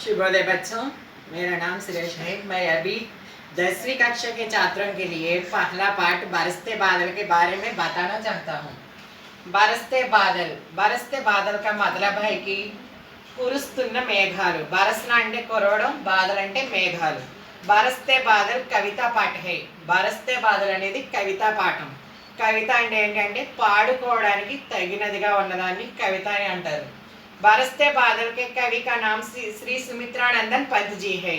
शुभोदय बच्चों, मेरा नाम सुरेश है। मैं अभी 10वीं कक्षा के छात्रों के लिए पहला पाठ बरसते बादल के बारे में बताना चाहता हूँ। बरसते बादल का मतलब है कि కురుస్తున్న మేఘాలు. బరసన అంటే కురవడం, బాదల్ అంటే మేఘాలు. బరస్తే బాదల్ కవితా పాఠ హై. బరస్తే బాదల్ అనేది కవితా పాఠం. కవిత అంటే ఏంటంటే పాడుకోవడానికి తగినదిగా ఉన్నదాన్ని కవిత అని అంటారు. बरसते बादल के कवि का नाम श्री सुमित्रानंदन पंत जी है.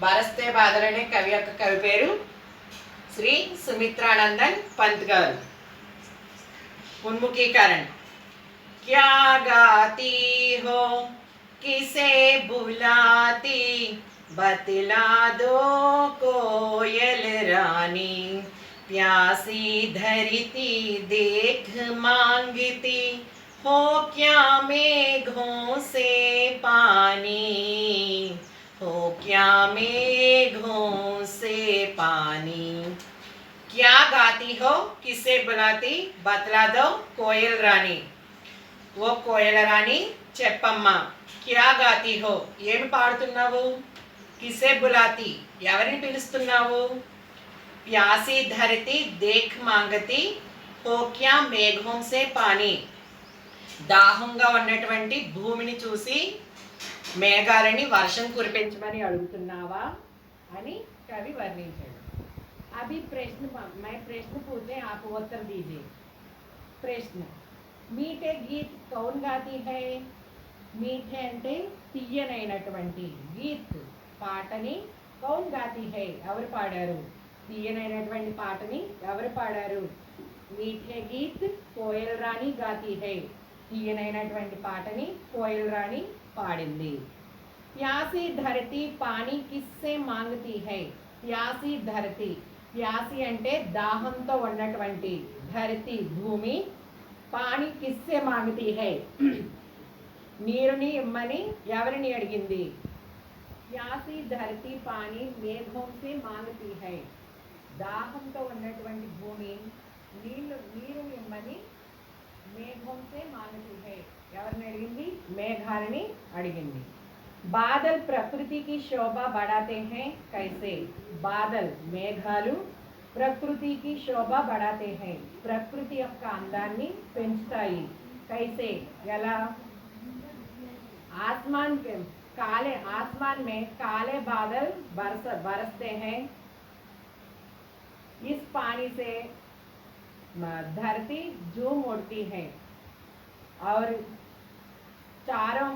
बरसते बादल अने कवि యొక్క కవి పేరు శ్రీ సుమిత్రానందన్ పంత్ గారు. उन्मुखीकरण. क्या गाती हो किसे बुलाती, बतला दो कोयल रानी, प्यासी धरती देख मांगती, हो क्या मेघों से पानी, हो क्या मेघों से पानी. क्या गाती हो किसे बुलाती, बतला दो कोयल रानी. वो कोयल रानी చెప్పమ్మా. क्या गाती हो ఏమి పాడుతున్నావు, किसे बुलाती ఎవరిని పిలుస్తున్నావు, प्यासी धरती देख मांगती, हो क्या मेघों से पानी దాహంగా ఉన్నటువంటి భూమిని చూసి మేఘాలని వర్షం కురిపించమని అడుగుతున్నావా అని కవి వర్ణించాడు. अभी मैं प्रश्न पूछे, आप उत्तर दीजिए. प्रश्न. मीठे गीत कौन गाती है. मीठे అంటే తీయనైనటువంటి, గీత్ పాటని కౌన్ గాతి హై ఎవరు పాడారు, తీయనైనటువంటి పాటని ఎవరు పాడారు. మీఠే గీత్ కోయల్ రాణి గాతి హై, తీయనైనటువంటి పాటని కోయల్ రాణి పాడింది. ప్యాసి ధరతి పానీ కిస్సే మాంగతి హై. ప్యాసి ధరతి, ప్యాసి అంటే దాహంతో ఉన్నటువంటి, ధరతి భూమి, పానీ కిస్సే మాంగతి హై నీరుని ఇమ్మని ఎవరిని అడిగింది. ప్యాసి ధరతి పానీ మేఘం సే మాంగతి హై, దాహంతో ఉన్నటువంటి భూమి నీరుని ఇమ్మని మేఘం సే మాంగతి హై ఎవరిని అడిగింది, మేఘాలని అడిగింది. बादल प्रकृति की शोभा बढ़ाते हैं कैसे. बादल మేఘాలు ప్రకృతి की शोभा बढ़ाते हैं ప్రకృతి యొక్క అందాన్ని పెంచుతాయి. कैसे ఎలా. आसमान में काले बादल बरसते हैं, इस पानी से धरती झूम उठती है और चारों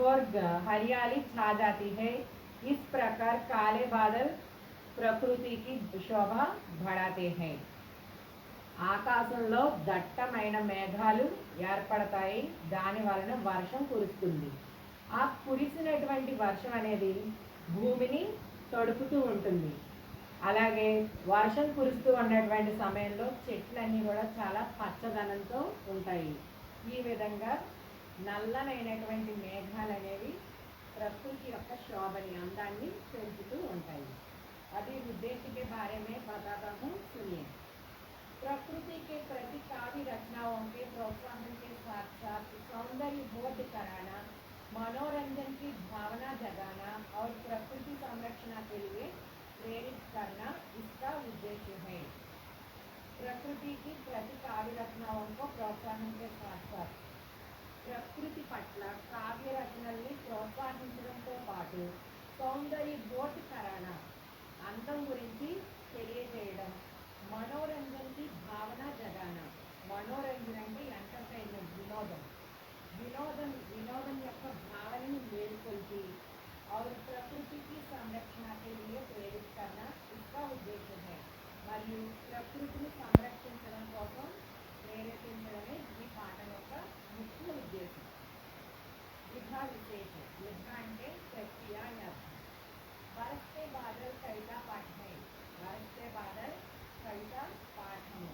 ओर हरियाली छा जाती है. इस प्रकार काले बादल प्रकृति की शोभा बढ़ाते हैं. ఆకాశంలో దట్టమైన మేఘాలు ఏర్పడతాయి, దాని వలన వర్షం కురుస్తుంది. ఆ కురిసినటువంటి వర్షం అనేది భూమిని తడుపుతూ ఉంటుంది. అలాగే వర్షం కురుస్తూ ఉన్నటువంటి సమయంలో చెట్లన్నీ కూడా చాలా పచ్చదనంతో ఉంటాయి. ఈ విధంగా నల్లనైనటువంటి మేఘాలు అనేవి ప్రకృతి యొక్క శోభని అందాన్ని పెంచుతూ ఉంటాయి. అది उद्देश्य के बारे में बताता हूँ, सुनिए. प्रकृति के प्रति काव्य रचनाओं के प्रोत्साहन के साथ साथ सौंदर्य बोध कराना, मनोरंजन की भावना जगाना और प्रकृति संरक्षण के लिए प्रेरित करना इसका उद्देश्य है. प्रकृति की प्रति काव्य रचनाओं को प्रोत्साहन के साथ साथ ప్రకృతి పట్ల కావ్య రచనల్ని ప్రోత్సహించడంతో పాటు సౌందర్య బోధకరణ అందం గురించి తెలియజేయడం, మనోరంజన్కి భావన జగాన, మనోరంజన్ అంటే ఎంటర్టైన్మెంట్ వినోదం యొక్క భావనని మేల్కొల్పి और प्रकृति की संरक्षण के लिए प्रेरित करना इसका उद्देश्य है. మరియు ప్రకృతిని సంరక్షించడం కోసం ప్రేరేపించడమే ఈ పాఠం యొక్క ముఖ్య ఉద్దేశం. విధా విశేషం. విధ అంటే ప్రక్రియ అని అర్థం. बरसते बादल कविता पाठ है. बरसते बादल कविता पाठ है.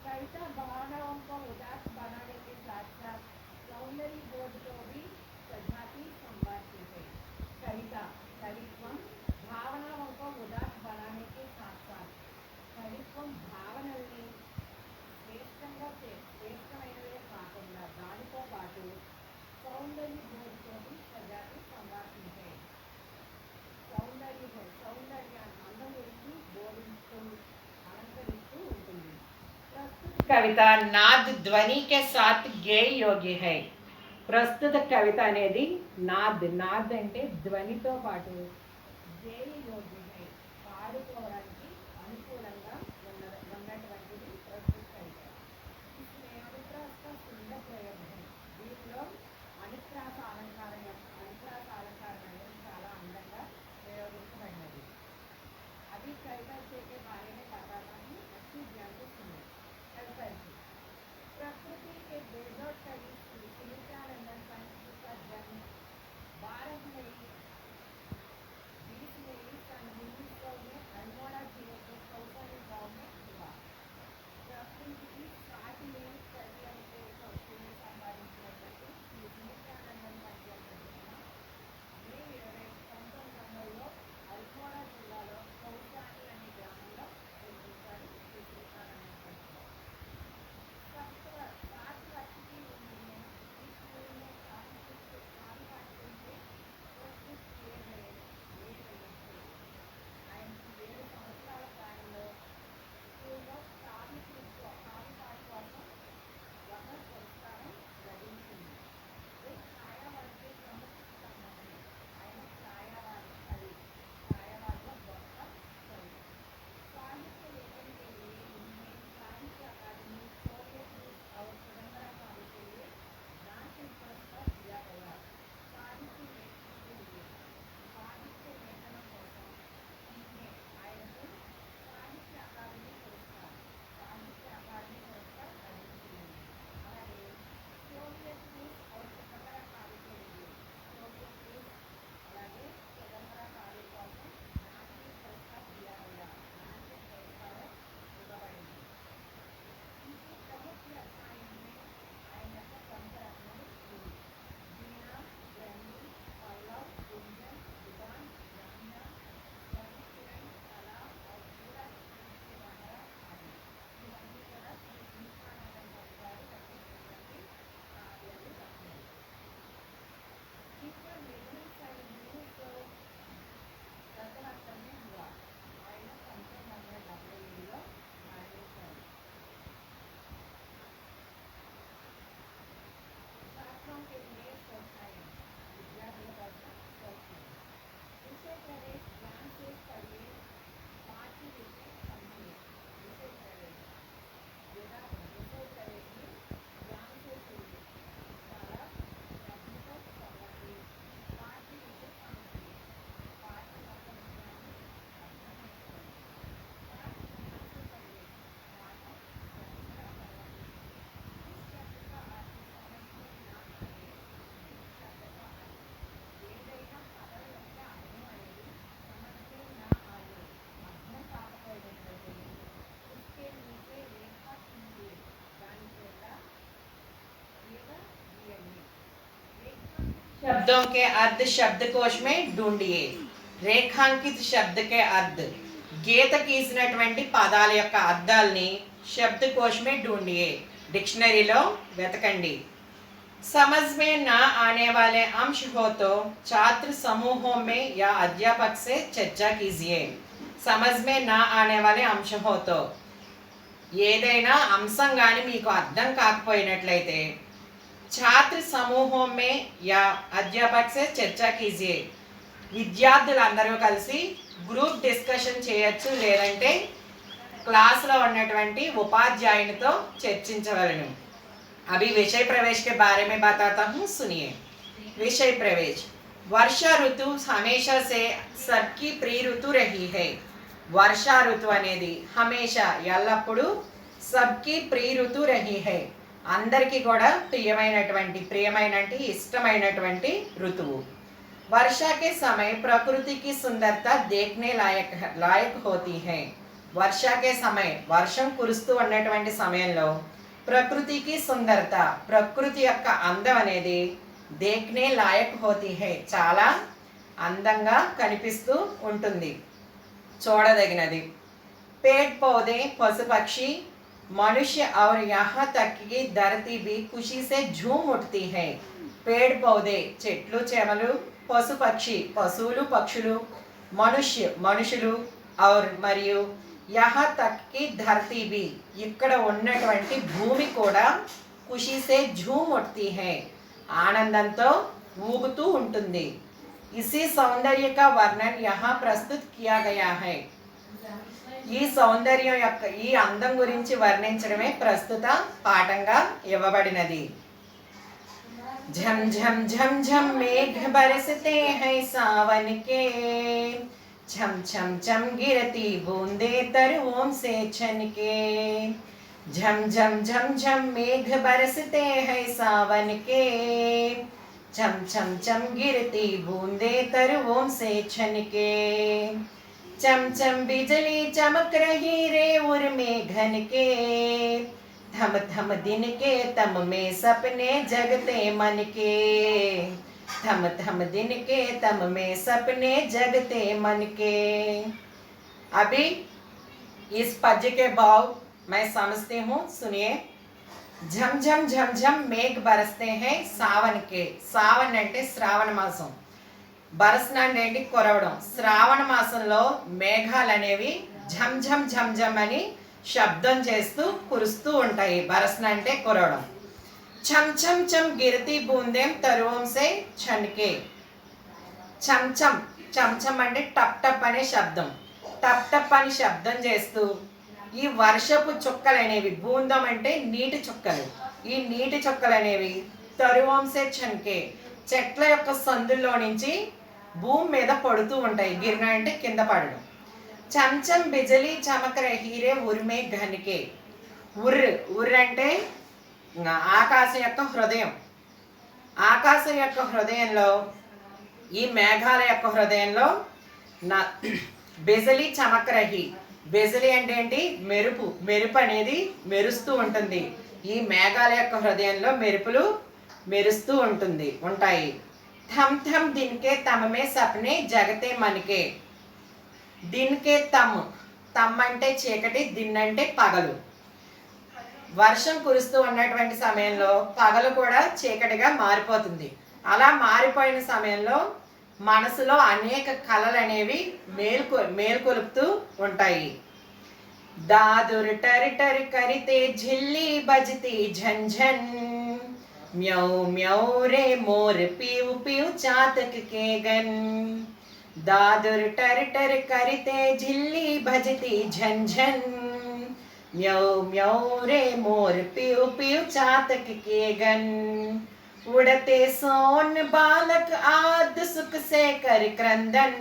कविता भावनाओं को उदास बनाने के साथ साथ सौंदर्य बोध को भी सजाती संवारती है. कविता कवित्वम भावनाओं को उदास बनाने के साथ साथ కవిత్వం భావనల్ని శ్రేష్టమైనవే కాకుండా దానితో పాటు సౌందర్య బోధతోటి సజాతి కవిత నాద్ ధ్వని కే సాత్ గేయ యోగ్య హై. ప్రస్తుత కవిత అనేది నాద్ అంటే ధ్వనితో పాటు గేయ యోగ్య హై, పాడుకోవడానికి అనుకూలంగా ఉన్నటువంటిది ప్రస్తుత కవిత. इसमें अनुप्रास का सुंदर प्रयोग है. దీనిలో అనుప్రాస అలంకారం అనేది చాలా అందంగా ప్రయోగించబడినది. अभी कविता के बारे में बताता हूँ, अच्छी ध्यान से सुनो. कविता प्रकृति के बेजोड़ कवि सुमित्रानंदन पंत का जन्म 12 मई 20 मई सन 1900 में अल्मोड़ा जिले के कौसानी गांव में हुआ. प्रकृति की साथ में कवि अंक कौशल्य संपादिంచినటువంటి సుమిత్రానందన్ పంత్ యొక్క జన్మ మే 1900లో అల్మోड़ा జిల్లాలో కౌసాని అనే గ్రామంలో జన్మించారు సుమిత్రానందన్ పంత్. सात वर्ष की उम्र में स्कूल में काफी पाठ के प्रस्तुत किए गए थे. ఆయనకి 7 సంవత్సరాల ప్రాయంలో స్కూల్లో కావ్య పాఠ కోసం ఒక పురస్కారం లభించింది. ఛాయావాద్ के प्रमुख स्तंभ है. ఆయన ఛాయావాద్లో గొప్ప కవి. साहित्य लेखन के लिए उन्हें साहित्य अकादमी, सोवियत रूस और स्वतंत्रता काल के लिए ज्ञानपीठ पुरस्कार दिया गया. साहित्य लेखन के लिए साहित्य लेखन కోసం उन्हें ఆయనకు సాహిత్య అకాదమీ పురస్కారం లభించింది. అలాగే सोवियत रूस और स्वतंत्रता काल के लिए सोवियत रूस అలాగే స్వతంత్ర కాలం కోసం ज्ञानपीठ पुरस्कार दिया गया. ज्ञानपीठ पुरस्कार ఇవ్వబడింది. इनकी प्रमुख रचनाएं में ఆయన యొక్క ప్రముఖ రచనలు ఇవి: వీణా, గ్రంథి, పల్లవ్, గుంజన్, దివాన్, జామియా, స్వర్ణకిరణ్, కళా और पूरा के वगैरह आदि. ఇవన్నీ కూడా శ్రీ సుమిత్రానందన్ పంత్ గారు రచించినటువంటి కావ్యాలు, రచనలు. इनका निधन सन 1977 में हुआ. ఆయన 1977లో మరణించారు. छात्रों के लिए सोचाएं. विद्यार्थियों కోసం सोचें. विषय प्रवेश ध्यान से पढ़िए. 5 विषय समझिए. विषय प्रवेश विषय प्रवेश में ध्यान से सुनिए. చాలా శ్రద్ధతో చదవండి. 5 విషయ సమझिए. 5 యొక్క విషయాన్ని అర్థం చేసుకోండి. 5 ध्यान से पढ़िए. मानो శ్రద్ధగా చదవండి. इस शब्द का अर्थ समझ में ना आए. इस शब्द का अर्थ ఏదైనా పదం యొక్క అర్థం అనేది समझ में ना आए, అర్థం కాకపోయినట్లయితే उसके नीचे रेखा खींचिए. దాని కింద గీత గీయండి. शब्दों के अर्थ शब्दकोश में ढूंढिए. రేఖాంకిత శబ్ద के अर्थ గీత గీసినటువంటి పదాల యొక్క అర్థాలని शब्दकोश में ढूंढिए. डिक्शनरीలో వెతకండి. समझ में ना आने वाले अंश हो तो छात्र समूहों में या अध्यापक से चर्चा कीजिए. समझ में ना आने वाले अंश हो तो ఏదైనా అంశం కానీ మీకు అర్థం కాకపోయినట్లయితే छात्र समूहों में या अध्यापक से चर्चा कीजिए. విద్యార్థులందరూ కలిసి గ్రూప్ డిస్కషన్ చేయొచ్చు, లేదంటే క్లాస్లో ఉన్నటువంటి ఉపాధ్యాయునితో చర్చించవలను. अभी विषय प्रवेश के बारे में बताता हूँ, सुनिए. विषय प्रवेश. वर्षा ऋतु हमेशा से सबकी प्रिय ऋतु रही है. वर्षा ऋतु అనేది హమేషా ఎల్లప్పుడూ సబ్కి ప్రియ ఋతు రహీ హై, అందరికీ కూడా ప్రియమైనటువంటి ఇష్టమైనటువంటి ఋతువు. वर्षा के समय प्रकृति की सुंदरता देखने लायक होती है. वर्षा के समय వర్షం కురుస్తూ ఉన్నటువంటి సమయంలో ప్రకృతికి సుందరత, ప్రకృతి యొక్క అందం అనేది దేఖ్నే లాయక్ హోతీ హై, చాలా అందంగా కనిపిస్తూ ఉంటుంది, చూడదగినది. पेड़ पौधे, पशु पक्षी, मनुष्य और यहाँ तक कि धरती भी खुशी से झूम उठती है. पेड़ पौधे చెట్లు చేమలు, పశు పక్షి పశువులు పక్షులు, మనుష్యులు और మరియు यहाँ तक कि धरती भी ఇక్కడ ఉన్నటువంటి భూమి కూడా खुशी से झूम उठती है ఆనందంతో ఊగుతూ ఉంటుంది इसी सौंदर्य का वर्णन यहाँ प्रस्तुत किया गया है ఈ సౌందర్యం యొక్క ఈ అందం గురించి వర్ణించడమే ప్రస్తుత పాఠంగా ఇవ్వబడినది झम झम झम झम मेघ बरसते हैं सावन के छम छम छम गिरती बूंदे तरुओं से छनके झम झम झम झम मेघ बरसते हैं सावन के छम छम छम गिरती बूंदे तरुओं से छनके चम चम बिजली चमक रही रे उर में घन के थम थम दिन के तम में सपने जगते मन के थम थम दिन के तम में सपने जगते मन के। अभी इस पद्य के भाव मैं समझती हूँ, सुनिए। झम झम झम झम मेघ बरसते हैं सावन के। सावन అంటే శ్రావణ మాసం, బరసన అంటే కురవడం. శ్రావణ మాసంలో మేఘాలు అనేవి ఝమ్ ఝమ్ ఝమ్ ఝమ్ అని శబ్దం చేస్తూ కురుస్తూ ఉంటాయి. బరసన అంటే కురవడం. छम छम छम गिरती बूंदें तरुओं से छनके. छम छम छम छम అంటే టప్ టప్ అనే శబ్దం. టప్ టప్ అని శబ్దం చేస్తూ ఈ వర్షపు చుక్కలు అనేవి, బూందం అంటే నీటి చుక్కలు, ఈ నీటి చుక్కలు అనేవి తరువం సే ఛన్కే చెట్ల యొక్క సందుల్లో నుంచి భూమి మీద పడుతూ ఉంటాయి. గిరిన అంటే కింద పడడం. చమ్ చమ్ బిజలి చమక రహీరే ఉర్మే ఘనికే. ఉర్ అంటే ఆకాశం యొక్క హృదయం. ఆకాశం యొక్క హృదయంలో, ఈ మేఘాల యొక్క హృదయంలో బిజలి చమకరహి. బిజలి అంటే ఏంటి? మెరుపు. మెరుపు అనేది మెరుస్తూ ఉంటుంది. ఈ మేఘాల యొక్క హృదయంలో మెరుపులు మెరుస్తూ ఉంటాయి. థమ్ థమ్ దిన్కే తమమే సప్నే జగతే మనకే. దిన్కే తమ్. తమ్ అంటే చీకటి, దిన్ అంటే పగలు. వర్షం కురుస్తూ ఉన్నటువంటి సమయంలో పగలు కూడా చీకటిగా మారిపోతుంది. అలా మారిపోయిన సమయంలో మనసులో అనేక కళలు అనేవి మేల్కొలుపుతూ ఉంటాయి. దాదుర్ టరి టరి కరితే ఝిల్లి బజతి ఝన్ ఝన్ म्यौ म्यौ रे मोर पीव पीव चातक के गन. दादुर टर टर करते झिल्ली भजती झन झन म्यौ म्यौ रे मोर पीव पीव चातक के गन. उड़ते सोन बालक आद सुख से कर क्रंदन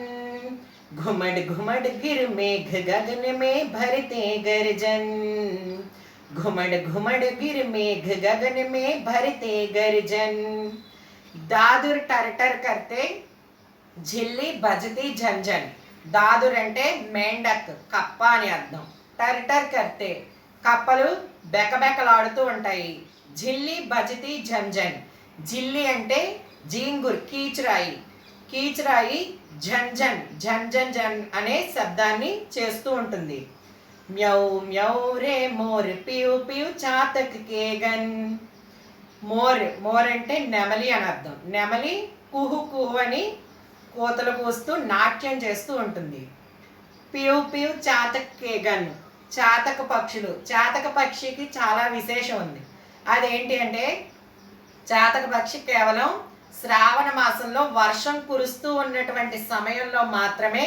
घुमड़ घुमड़ गिर मेघ गगन में भरते गर्जन. घुमड़ घुमड़ गिर मेघ गगन में भरते गर्जन. दादुर टर टर करते झिल्ली बजती झंझन. దాదుర్ అంటే మెండక్, కప్ప అని అర్థం. టర్ టర్ కర్తే కప్పలు బెకబెకలాడుతూ ఉంటాయి. ఝిల్లి బజతి ఝంఝన్. ఝిల్లి అంటే జీంగుర్, కీచురాయి. కీచురాయి ఝంఝన్ ఝంఝన్ జన్ అనే శబ్దాన్ని చేస్తూ ఉంటుంది. म्यौ म्यौ रे मोर पीव पीव चातक के गन. మోర్ అంటే నెమలి అని అర్థం. నెమలి కుహు కుహు అని కోతలు కూస్తూ నాట్యం చేస్తూ ఉంటుంది. పీవ్ పీవ్ చాతక్ కే గన్. చాతక పక్షులు. చాతక పక్షికి చాలా విశేషం ఉంది. అదేంటి అంటే, చాతక పక్షి కేవలం శ్రావణ మాసంలో వర్షం కురుస్తూ ఉన్నటువంటి సమయంలో మాత్రమే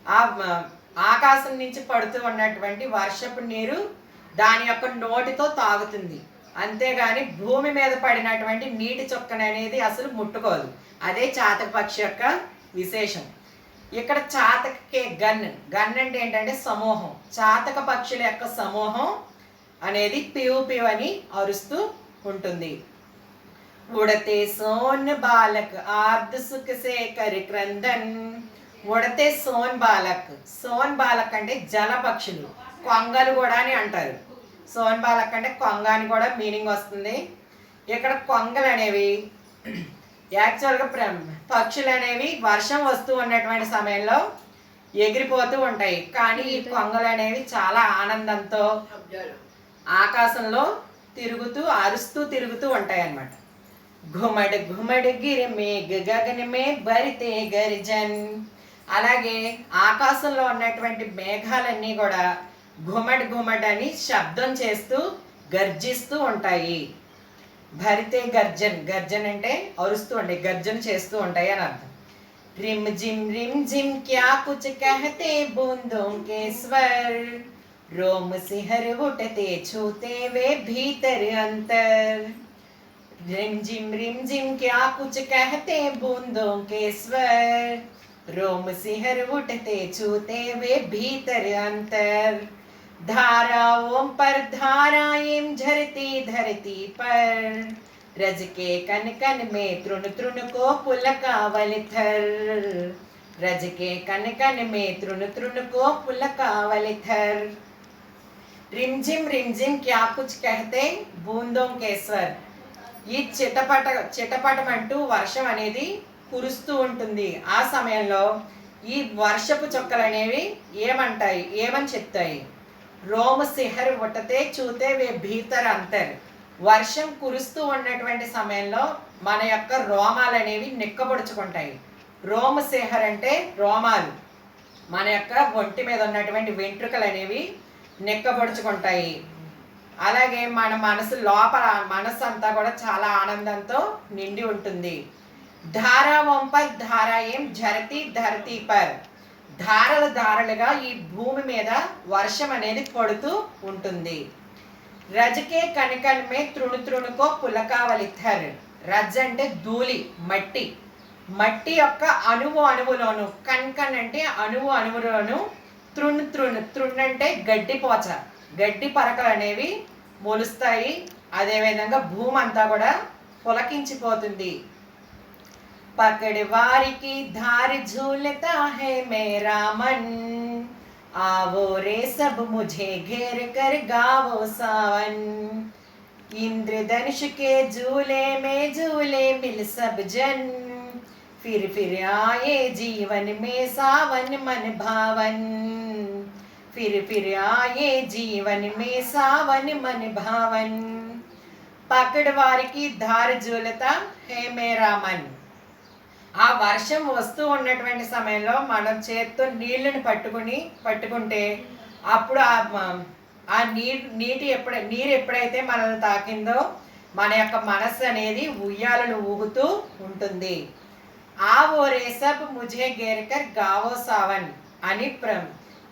ఆ ఆకాశం నుంచి పడుతూ ఉన్నటువంటి వర్షపు నీరు దాని యొక్క నోటితో తాగుతుంది. అంతేగాని భూమి మీద పడినటువంటి నీటి చుక్కను అనేది అసలు ముట్టుకోదు. అదే చాతక పక్షి యొక్క విశేషం. ఇక్కడ చాతకే గన్. గన్ అంటే ఏంటంటే సమూహం. చాతక పక్షుల యొక్క సమూహం అనేది పివ్ పివ్ అని అరుస్తూ ఉంటుంది. ఉడతే సోన్ బాలక్ ఆర్ద్ సుఖ సే కరి క్రందన్. ఉడతే సోన్ బాలక్. సోన్ బాలక్ అంటే జల పక్షులు, కొంగలు కూడా అని అంటారు. సోన్ బాలక్ అంటే కొంగ అని కూడా మీనింగ్ వస్తుంది. ఇక్కడ కొంగలు అనేవి యాక్చువల్గా పక్షులు అనేవి వర్షం వస్తూ ఉన్నటువంటి సమయంలో ఎగిరిపోతూ ఉంటాయి. కానీ ఈ కొంగలు అనేవి చాలా ఆనందంతో ఆకాశంలో తిరుగుతూ అరుస్తూ తిరుగుతూ ఉంటాయి అన్నమాట. ఘుమడ్ ఘుమడ్ గిరి మేఘ గగన మే భరితే గర్జన్. అలాగే ఆకాశంలో ఉన్నటువంటి మేఘాలన్నీ కూడా ఘుమట్ ఘుమట్ అని శబ్దం చేస్తూ గర్జిస్తూ ఉంటాయి. భరితే గర్జన్, గర్జన్ అంటే అరుస్తూ ఉంటాయి, గర్జన చేస్తూ ఉంటాయి అని అర్థం. रिम झिम क्या कुछ कहते बूंदों के स्वर, रोम सिहर उठते छूते वे भीतर अंतर. रिम झिम क्या कुछ कहते बूंदों के स्वर, रोम सिहर उठते छूते वे भीतर अंतर. धाराओं पर धाराएं झरती धरती पर, रज के कन कन में तृण तृण को पुलकावल थर. रज के कन कन में तृण तृण को पुलकावल थर. रिमझिम क्या कुछ कहते बूंदों के स्वर. ఈ చిటపటమంటూ వర్షం అనేది కురుస్తూ ఉంటుంది. ఆ సమయంలో ఈ వర్షపు చుక్కలు అనేవి ఏమని చెప్తాయి? రోమ సిహర్ ఉట్టతే చూతే వే భీతర్ అంతర్. వర్షం కురుస్తూ ఉన్నటువంటి సమయంలో మన యొక్క రోమాలు అనేవి నిక్కబొడుచుకుంటాయి. రోమ సిహర్ అంటే రోమాలు, మన యొక్క ఒంటి మీద ఉన్నటువంటి వెంట్రుకలు అనేవి నిక్కబొడుచుకుంటాయి. అలాగే మన మనసు అంతా కూడా చాలా ఆనందంతో నిండి ఉంటుంది. ధారావం పర్ ధారాయం జరతి ధరతి పర్. ధారలుగా ఈ భూమి మీద వర్షం అనేది పడుతూ ఉంటుంది. రజకే కణకన్ మే తృణు తృణుకో పులకావలి థర్. రజ్ అంటే ధూళి, మట్టి యొక్క అణువులోను, కణకన్ అంటే అణువులోను, తృణ్ అంటే గడ్డిపోచ, గడ్డి పరకలు అనేవి మొలుస్తాయి. అదేవిధంగా భూమి అంతా కూడా పులకించిపోతుంది. పకడ్ వారికి ధారి झूलता है मेरा मन, आवो रे सब मुझे घेर कर गावो सावन. इंद्रधनुष के झूले में झूले मिल सब जन, फिर आए जीवन में सावन मन भावन. फिर आए जीवन में सावन मन भावन. पकड़ वाరికి ధార झूलता है मेरा मन. ఆ వర్షం వస్తూ ఉన్నటువంటి సమయంలో మనం చేత్తో నీళ్ళని పట్టుకుంటే అప్పుడు ఆ నీరు ఎప్పుడైతే మనల్ని తాకిందో మన యొక్క మనస్సు అనేది ఉయ్యాలను ఊగుతూ ఉంటుంది. ఆ ఓ రేసబ్ ముझे గేర్కర్ గావో సావన్ అని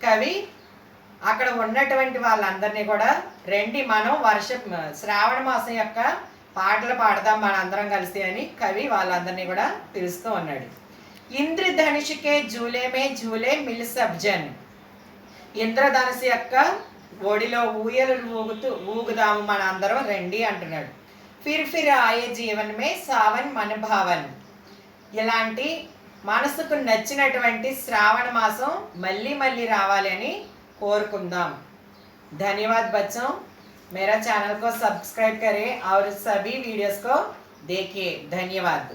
కవి అక్కడ ఉన్నటువంటి వాళ్ళందరినీ కూడా రండి మనం శ్రావణ మాసం యొక్క పాటలు పాడదాం మనందరం కలిసి అని కవి వాళ్ళందరినీ కూడా పిలుస్తూ ఉన్నాడు. ఇంద్రధనుషుకే జూలే మే జూలే మిల్ సబ్ జన్. ఇంద్రధనుసు యొక్క ఒడిలో ఊయలు ఊగుదాము మన అందరం రండి అంటున్నాడు. ఫిర్ ఆయే జీవన్ మే సావన్ మన భావన్. ఇలాంటి మనసుకు నచ్చినటువంటి శ్రావణ మాసం మళ్ళీ రావాలి అని कोरकुंदाम. धन्यवाद बच्चों. मेरा चैनल को सब्सक्राइब करें और सभी वीडियोस को देखिए. धन्यवाद.